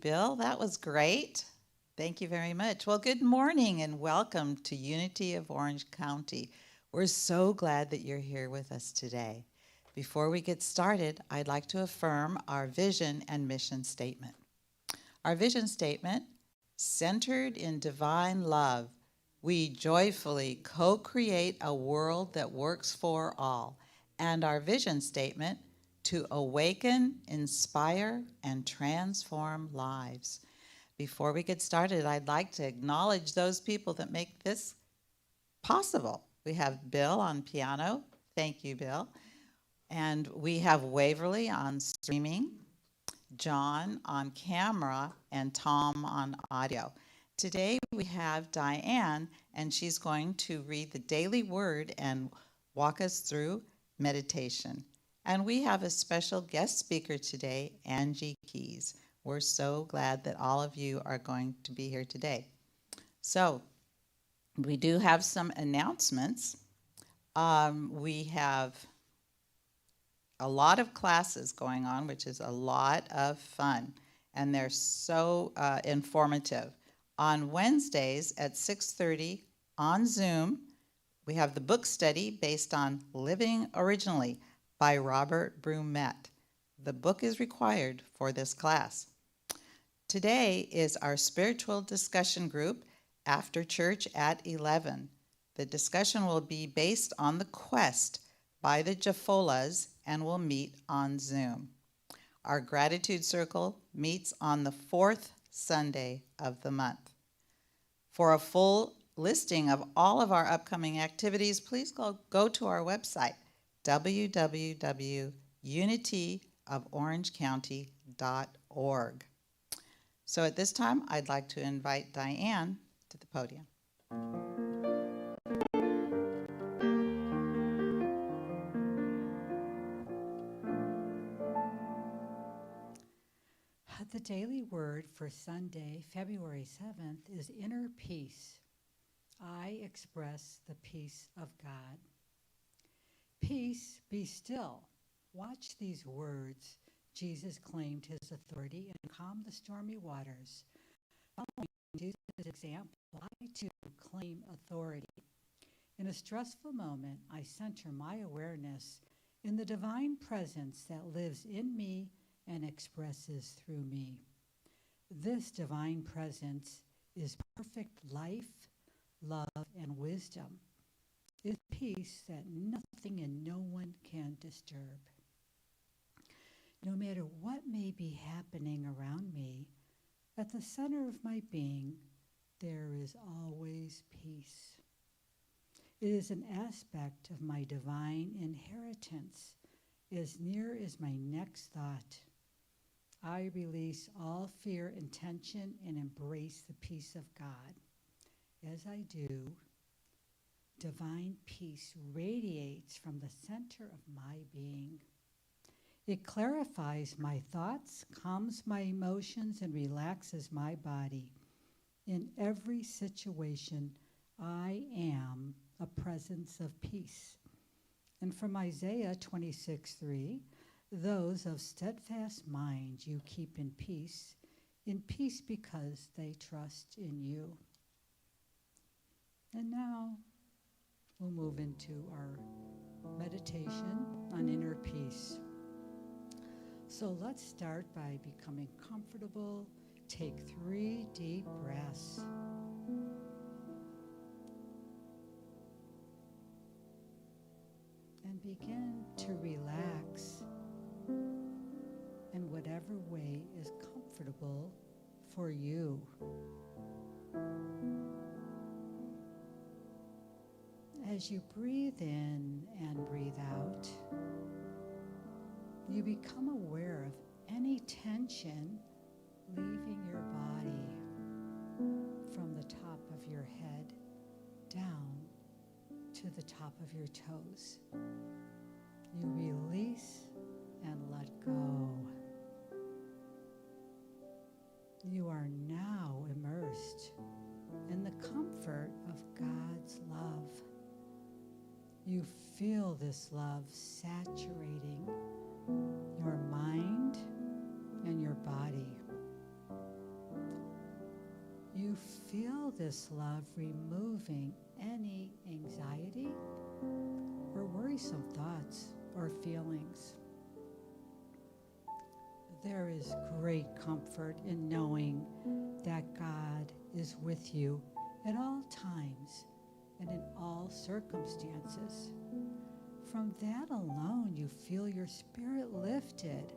Bill. That was great. Thank you very much. Well, good morning and welcome to Unity of Orange County. We're so glad that you're here with us today. Before we get started, I'd like to affirm our vision and mission statement. Our vision statement, centered in divine love, we joyfully co-create a world that works for all. And our vision statement, to awaken, inspire, and transform lives. Before we get started, I'd like to acknowledge those people that make this possible. We have Bill on piano. Thank you, Bill. And we have Waverly on streaming, John on camera, and Tom on audio. Today we have Diane, and she's going to read the daily word and walk us through meditation. And we have a special guest speaker today, Angie Keyes. We're so glad that all of you are going to be here today. So we do have some announcements. We have a lot of classes going on, which is a lot of fun, and they're so informative. On Wednesdays at 6:30 on Zoom, we have the book study based on Living Originally by Robert Brumet. The book is required for this class. Today is our spiritual discussion group after church at 11. The discussion will be based on the quest by the Jafolas and will meet on Zoom. Our gratitude circle meets on the fourth Sunday of the month. For a full listing of all of our upcoming activities, please go to our website, www.unityoforangecounty.org. So at this time, I'd like to invite Diane to the podium. The daily word for Sunday, February 7th is inner peace. I express the peace of God. Peace, be still. Watch these words. Jesus claimed his authority and calmed the stormy waters. Following Jesus' example, I too claim authority. In a stressful moment, I center my awareness in the divine presence that lives in me and expresses through me. This divine presence is perfect life, love, and wisdom. It's peace that nothing and no one can disturb. No matter what may be happening around me, at the center of my being, there is always peace. It is an aspect of my divine inheritance, as near as my next thought. I release all fear and tension and embrace the peace of God. As I do, divine peace radiates from the center of my being. It clarifies my thoughts, calms my emotions, and relaxes my body. In every situation, I am a presence of peace. And from Isaiah 26:3, those of steadfast mind you keep in peace because they trust in you. And now we'll move into our meditation on inner peace. So let's start by becoming comfortable. Take 3 deep breaths. And begin to relax in whatever way is comfortable for you. As you breathe in and breathe out, you become aware of any tension leaving your body from the top of your head down to the top of your toes. You release and let go. You are now immersed in the comfort of God's love. You feel this love saturating your mind and your body. this love removing any anxiety or worrisome thoughts or feelings. There is great comfort in knowing that God is with you at all times and in all circumstances. From that alone, you feel your spirit lifted.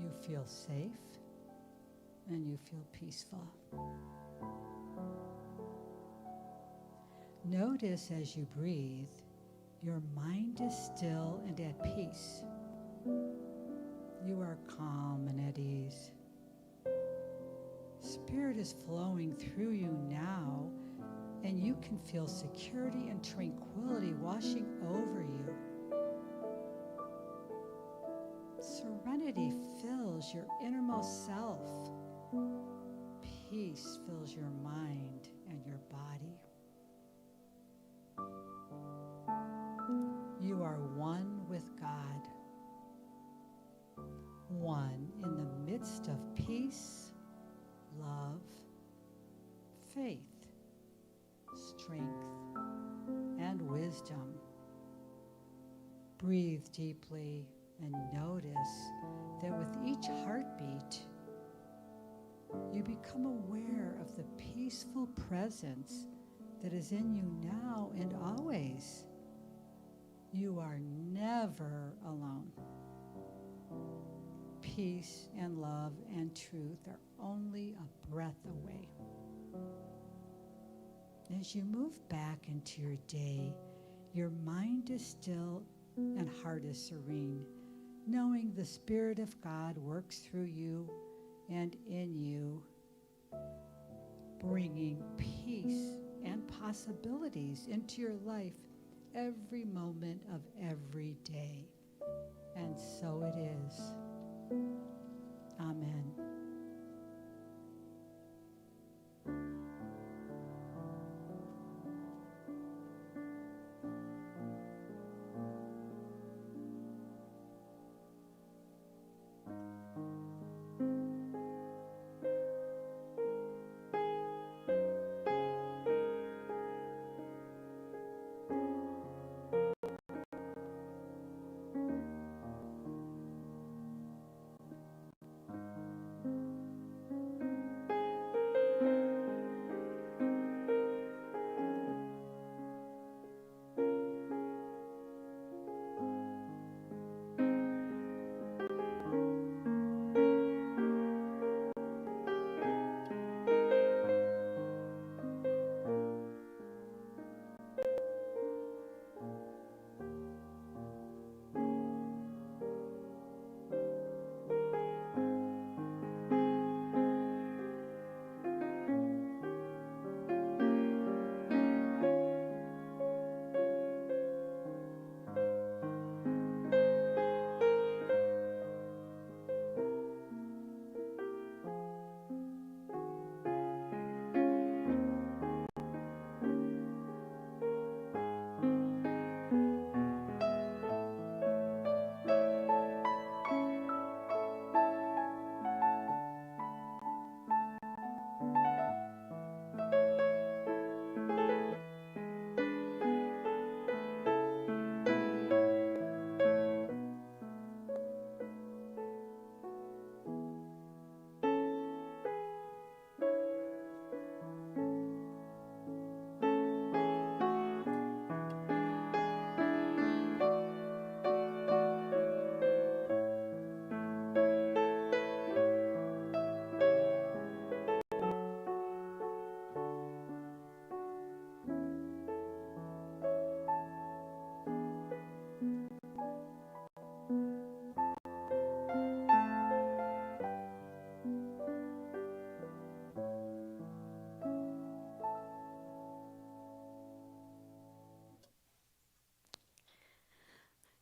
You feel safe and you feel peaceful. Notice as you breathe, your mind is still and at peace. You are calm and at ease. Spirit is flowing through you now, and you can feel security and tranquility washing over you. Serenity fills your innermost self. Peace fills your mind and your body. You are one with God, one in the midst of peace, love, faith, strength, and wisdom. Breathe deeply and notice that with each heartbeat, you become aware of the peaceful presence that is in you now and always. You are never alone. Peace and love and truth are only a breath away. As you move back into your day, your mind is still and heart is serene, knowing the Spirit of God works through you and in you, bringing peace and possibilities into your life every moment of every day. And so it is. Amen.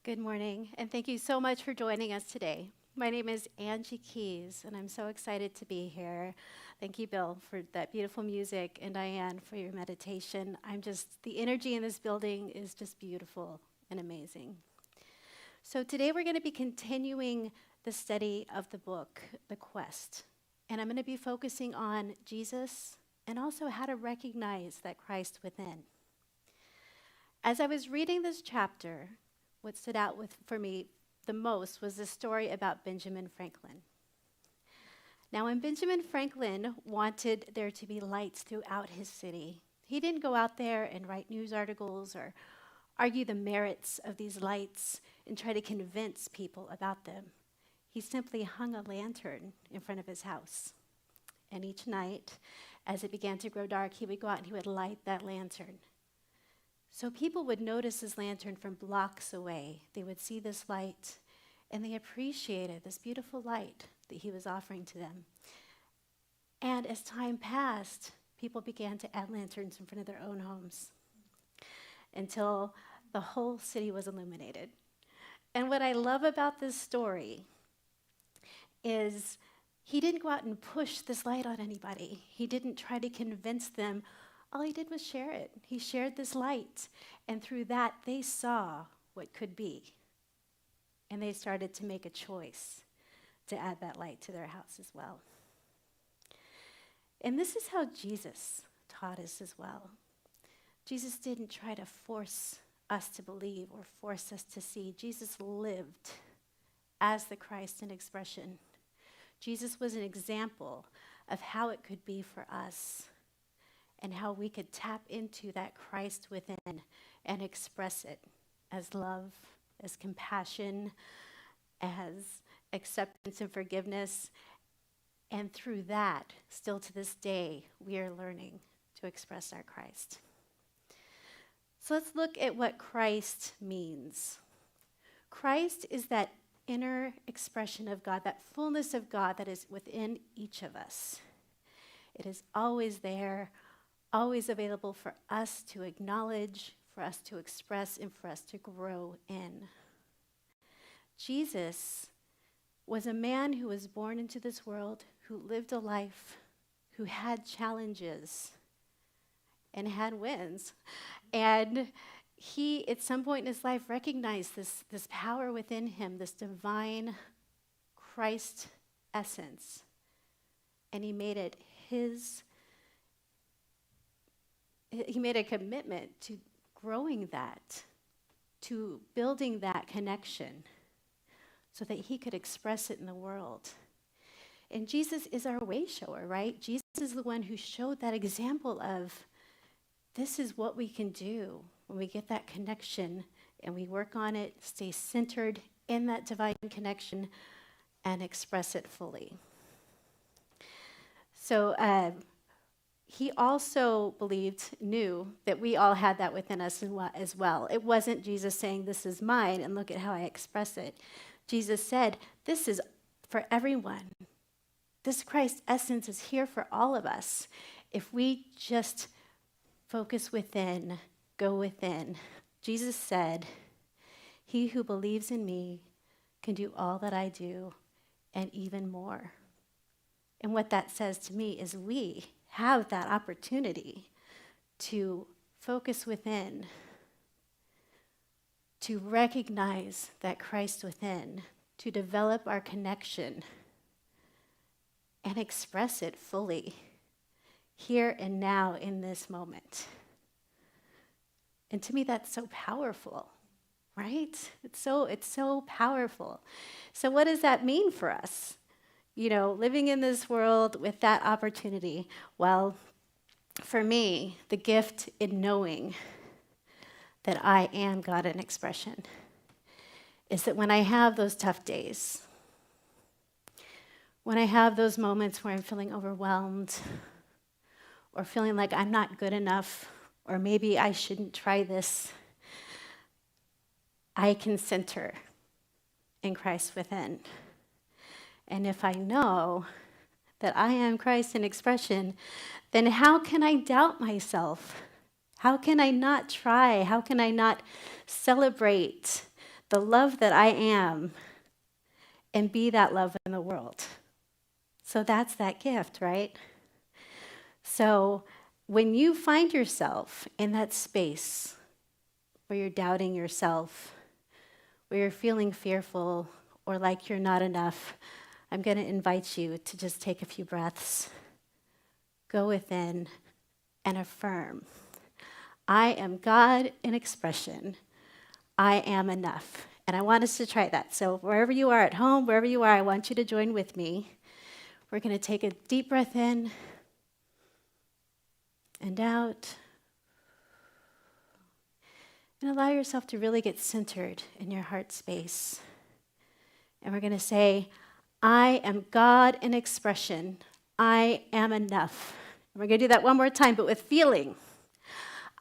Good morning, and thank you so much for joining us today. My name is Angie Keyes, and I'm so excited to be here. Thank you, Bill, for that beautiful music, and Diane for your meditation. The energy in this building is just beautiful and amazing. So today we're going to be continuing the study of the book, The Quest. And I'm going to be focusing on Jesus and also how to recognize that Christ within. As I was reading this chapter, what stood out for me the most was the story about Benjamin Franklin. Now, when Benjamin Franklin wanted there to be lights throughout his city, he didn't go out there and write news articles or argue the merits of these lights and try to convince people about them. He simply hung a lantern in front of his house. And each night, as it began to grow dark, he would go out and he would light that lantern. So people would notice his lantern from blocks away. They would see this light, and they appreciated this beautiful light that he was offering to them. And as time passed, people began to add lanterns in front of their own homes until the whole city was illuminated. And what I love about this story is he didn't go out and push this light on anybody. He didn't try to convince them. All he did was share it. He shared this light, and through that, they saw what could be. And they started to make a choice to add that light to their house as well. And this is how Jesus taught us as well. Jesus didn't try to force us to believe or force us to see. Jesus lived as the Christ in expression. Jesus was an example of how it could be for us and how we could tap into that Christ within and express it as love, as compassion, as acceptance and forgiveness. And through that, still to this day, we are learning to express our Christ. So let's look at what Christ means. Christ is that inner expression of God, that fullness of God that is within each of us. It is always there, always available for us to acknowledge, for us to express, and for us to grow in. Jesus was a man who was born into this world, who lived a life, who had challenges and had wins. And he, at some point in his life, recognized this power within him, this divine Christ essence. And he made it he made a commitment to growing that, to building that connection so that he could express it in the world. And Jesus is our way shower, right? Jesus is the one who showed that example of this is what we can do when we get that connection and we work on it, stay centered in that divine connection, and express it fully. So he also knew that we all had that within us as well. It wasn't Jesus saying, this is mine, and look at how I express it. Jesus said, this is for everyone. This Christ essence is here for all of us. If we just focus within, go within. Jesus said, he who believes in me can do all that I do and even more. And what that says to me is we have that opportunity to focus within, to recognize that Christ within, to develop our connection and express it fully here and now in this moment. And to me, that's so powerful, right? It's so powerful. So what does that mean for us? Living in this world with that opportunity. Well, for me, the gift in knowing that I am God in expression is that when I have those tough days, when I have those moments where I'm feeling overwhelmed or feeling like I'm not good enough, or maybe I shouldn't try this, I can center in Christ within. And if I know that I am Christ in expression, then how can I doubt myself? How can I not try? How can I not celebrate the love that I am and be that love in the world? So that's that gift, right? So when you find yourself in that space where you're doubting yourself, where you're feeling fearful or like you're not enough, I'm going to invite you to just take a few breaths, go within, and affirm. I am God in expression. I am enough. And I want us to try that. So wherever you are at home, wherever you are, I want you to join with me. We're going to take a deep breath in and out. And allow yourself to really get centered in your heart space. And we're going to say, I am God in expression. I am enough. And we're going to do that one more time, but with feeling.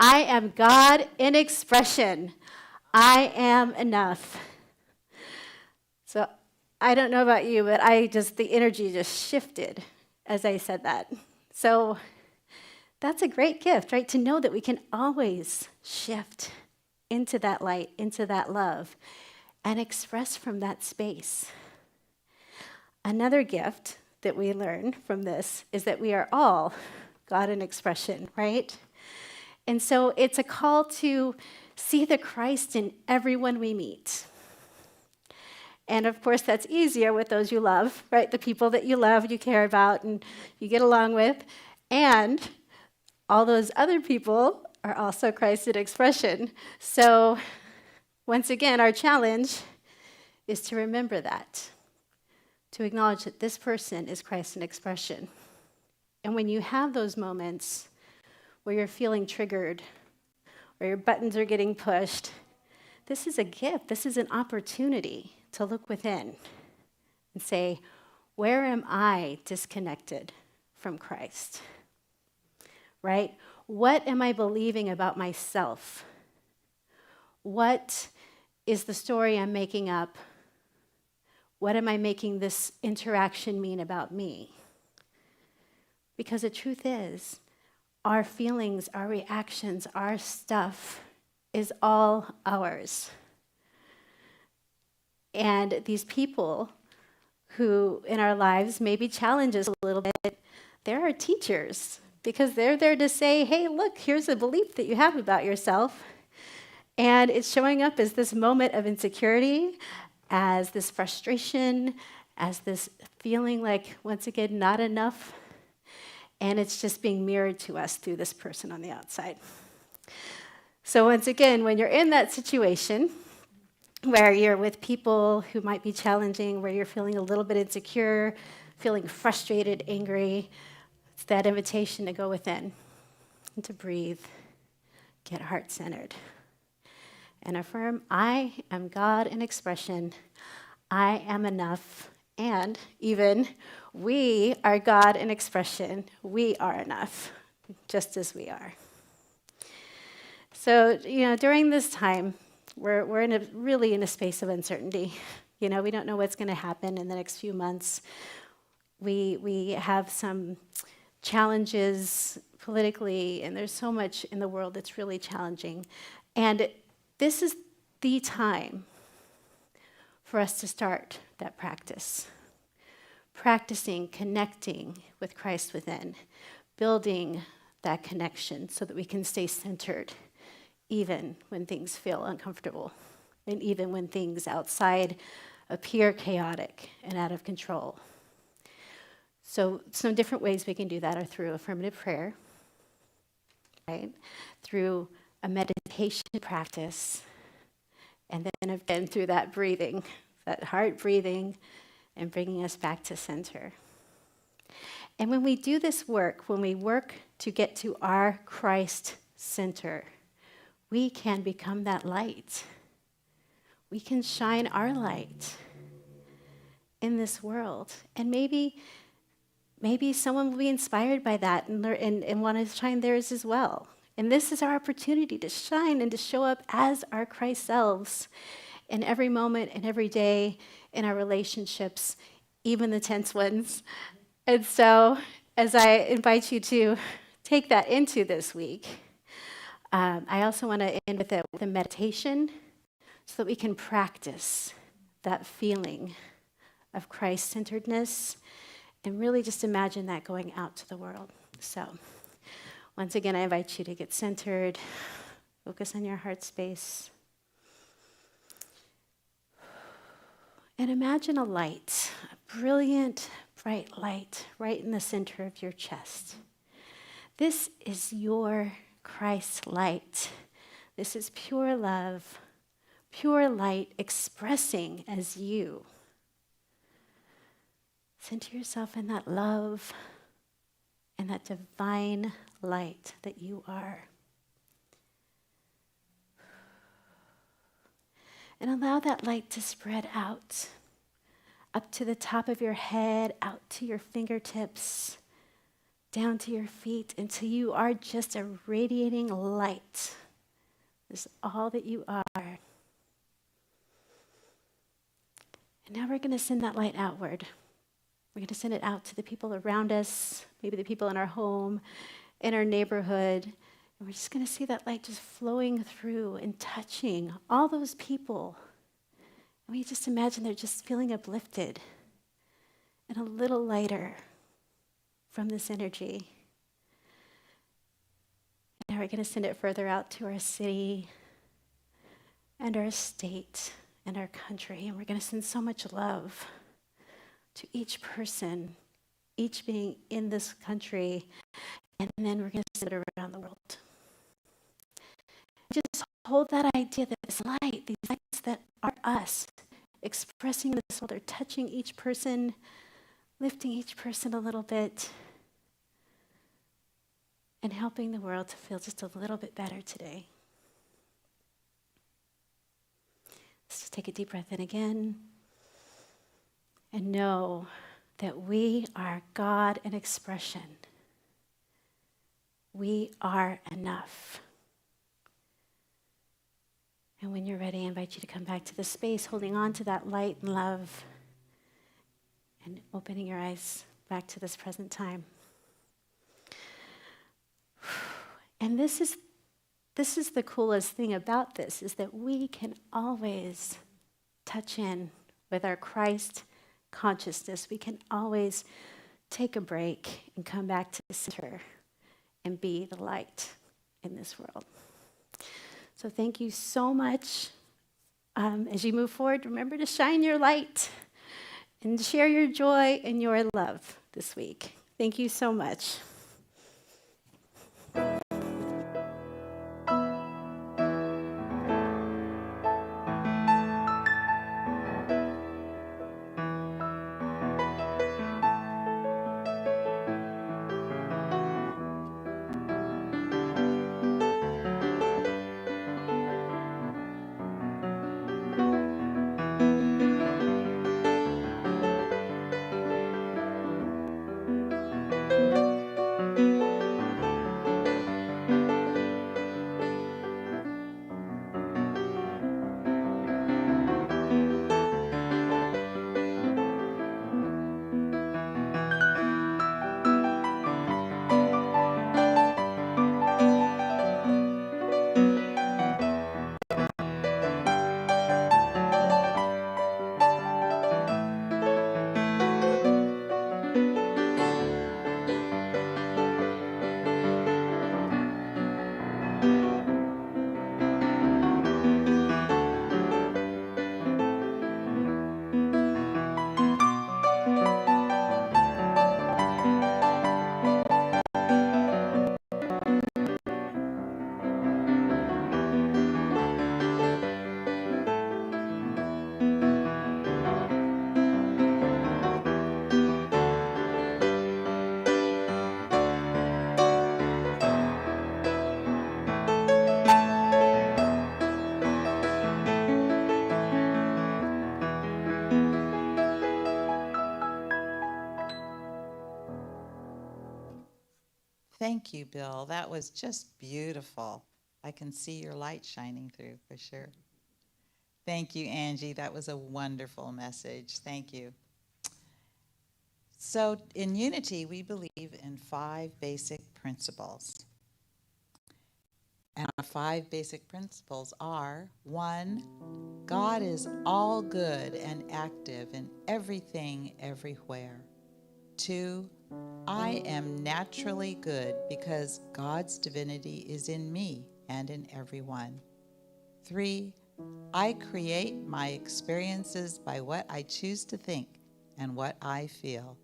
I am God in expression. I am enough. So I don't know about you, but the energy just shifted as I said that. So that's a great gift, right? To know that we can always shift into that light, into that love, and express from that space. Another gift that we learn from this is that we are all God in expression, right? And so it's a call to see the Christ in everyone we meet. And of course, that's easier with those you love, right? The people that you love, you care about, and you get along with. And all those other people are also Christ in expression. So once again, our challenge is to remember that, to acknowledge that this person is Christ in expression. And when you have those moments where you're feeling triggered, where your buttons are getting pushed, this is a gift. This is an opportunity to look within and say, where am I disconnected from Christ? Right? What am I believing about myself? What is the story I'm making up? What am I making this interaction mean about me? Because the truth is, our feelings, our reactions, our stuff is all ours. And these people who in our lives maybe challenge us a little bit, they're our teachers because they're there to say, hey, look, here's a belief that you have about yourself. And it's showing up as this moment of insecurity, as this frustration, as this feeling like, once again, not enough. And it's just being mirrored to us through this person on the outside. So once again, when you're in that situation where you're with people who might be challenging, where you're feeling a little bit insecure, feeling frustrated, angry, it's that invitation to go within and to breathe, get heart-centered, and affirm, I am God in expression. I am enough. And even, we are God in expression. We are enough, just as we are. So, during this time, we're really in a space of uncertainty. We don't know what's going to happen in the next few months. We have some challenges politically, and there's so much in the world that's really challenging. And this is the time for us to start that practice. Practicing, connecting with Christ within, building that connection so that we can stay centered even when things feel uncomfortable and even when things outside appear chaotic and out of control. So some different ways we can do that are through affirmative prayer, right? Through a meditation practice, and then again through that breathing, that heart breathing, and bringing us back to center. And when we do this work, when we work to get to our Christ center, we can become that light. We can shine our light in this world. And maybe someone will be inspired by that and want to shine theirs as well. And this is our opportunity to shine and to show up as our Christ selves in every moment and every day in our relationships, even the tense ones. And so, as I invite you to take that into this week, I also want to end with a meditation so that we can practice that feeling of Christ-centeredness and really just imagine that going out to the world. So, once again, I invite you to get centered, focus on your heart space, and imagine a light, a brilliant, bright light right in the center of your chest. This is your Christ light. This is pure love, pure light expressing as you. Center yourself in that love and that divine light that you are. And allow that light to spread out, up to the top of your head, out to your fingertips, down to your feet, until you are just a radiating light. This is all that you are. And now we're going to send that light outward. We're going to send it out to the people around us, maybe the people in our home, in our neighborhood. And we're just going to see that light just flowing through and touching all those people. And we just imagine they're just feeling uplifted and a little lighter from this energy. And now we're going to send it further out to our city and our state and our country. And we're going to send so much love to each person, each being in this country. And then we're going to send it around the world. Just hold that idea that this light, these lights that are us, expressing in this world, are touching each person, lifting each person a little bit, and helping the world to feel just a little bit better today. Let's just take a deep breath in again. And know that we are God in expression. We are enough. And when you're ready, I invite you to come back to the space, holding on to that light and love, and opening your eyes back to this present time. And this is the coolest thing about this, is that we can always touch in with our Christ consciousness. We can always take a break and come back to the center and be the light in this world. So thank you so much. As you move forward, remember to shine your light and share your joy and your love this week. Thank you so much. Thank you, Bill. That was just beautiful. I can see your light shining through for sure. Thank you, Angie. That was a wonderful message. Thank you. So in Unity, we believe in 5 basic principles. And our 5 basic principles are: 1, God is all good and active in everything, everywhere. 2, I am naturally good because God's divinity is in me and in everyone. 3, I create my experiences by what I choose to think and what I feel.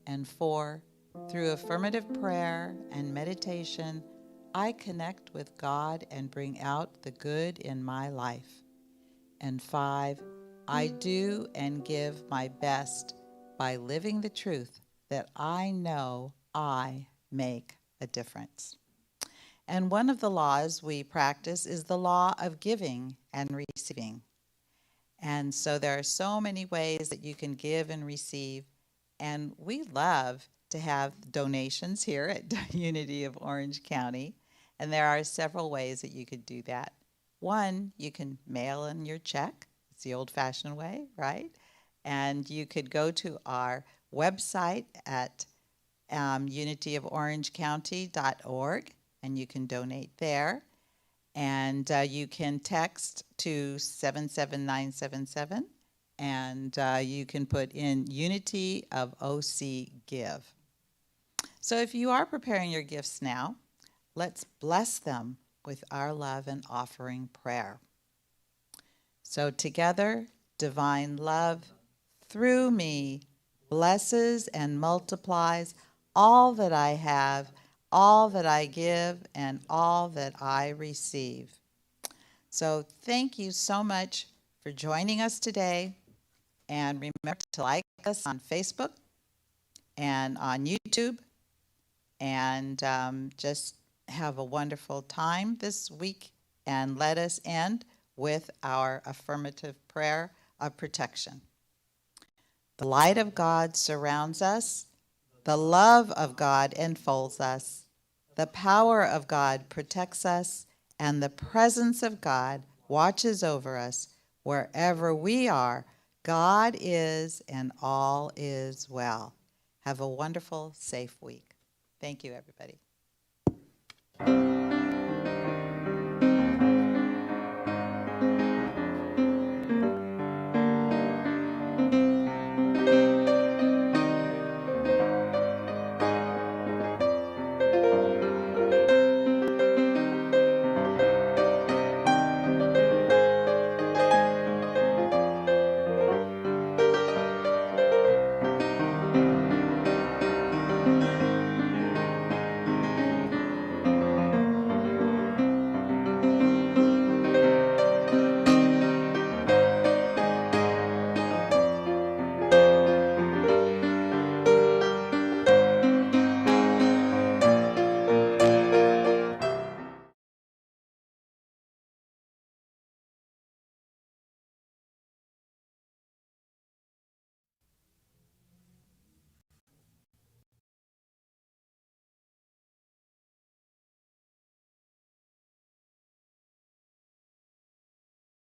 And 4, through affirmative prayer and meditation, I connect with God and bring out the good in my life. And 5, I do and give my best by living the truth that I know I make a difference. And one of the laws we practice is the law of giving and receiving. And so there are so many ways that you can give and receive. And we love to have donations here at Unity of Orange County. And there are several ways that you could do that. One, you can mail in your check. It's the old-fashioned way, right? And you could go to our website at unityoforangecounty.org, and you can donate there. And you can text to 77977, and you can put in Unity of OC Give. So if you are preparing your gifts now, let's bless them with our love and offering prayer. So together, divine love through me blesses and multiplies all that I have, all that I give, and all that I receive. So thank you so much for joining us today. And remember to like us on Facebook and on YouTube. And just have a wonderful time this week. And let us end with our affirmative prayer of protection. The light of God surrounds us. The love of God enfolds us. The power of God protects us. And the presence of God watches over us. Wherever we are, God is, and all is well. Have a wonderful, safe week. Thank you, everybody.